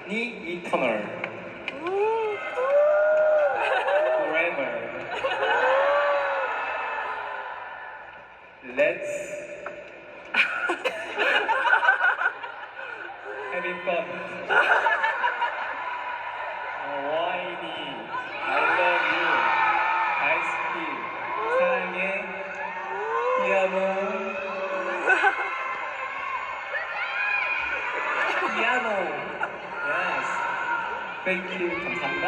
eternal forever. Let's having fun. 와이니 I love you. 다이스키 사랑해. 피아노 피아노. Yes. Thank you. 감사합니다.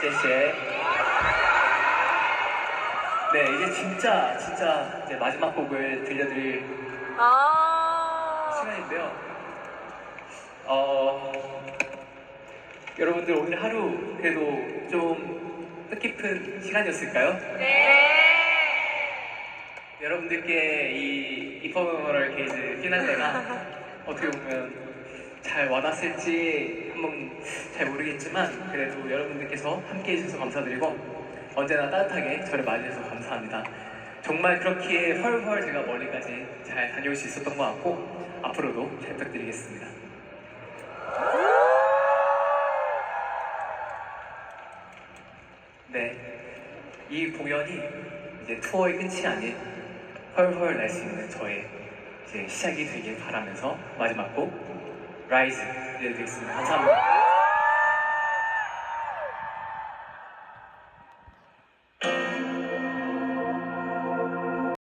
谢谢. 네, 이제 진짜 이제 마지막 곡을 들려드릴 시간인데요. 여러분들 오늘 하루 그래도 좀 뜻깊은 시간이었을까요? 네. 여러분들께 이 이퍼머럴 게이즈 피날레가 어떻게 보면 잘 와닿았을지 한번 잘 모르겠지만 그래도 여러분들께서 함께 해주셔서 감사드리고 언제나 따뜻하게 저를 맞이해주셔서 감사합니다. 정말 그렇게 헐헐 제가 멀리까지 잘 다녀올 수 있었던 것 같고 앞으로도 잘 부탁드리겠습니다. 네, 이 공연이 이제 투어의 끝이 아닌 헐헐 날 수 있는 저의 이제 시작이 되길 바라면서 마지막 곡 라이즈 들려드리겠습니다. 감사합니다.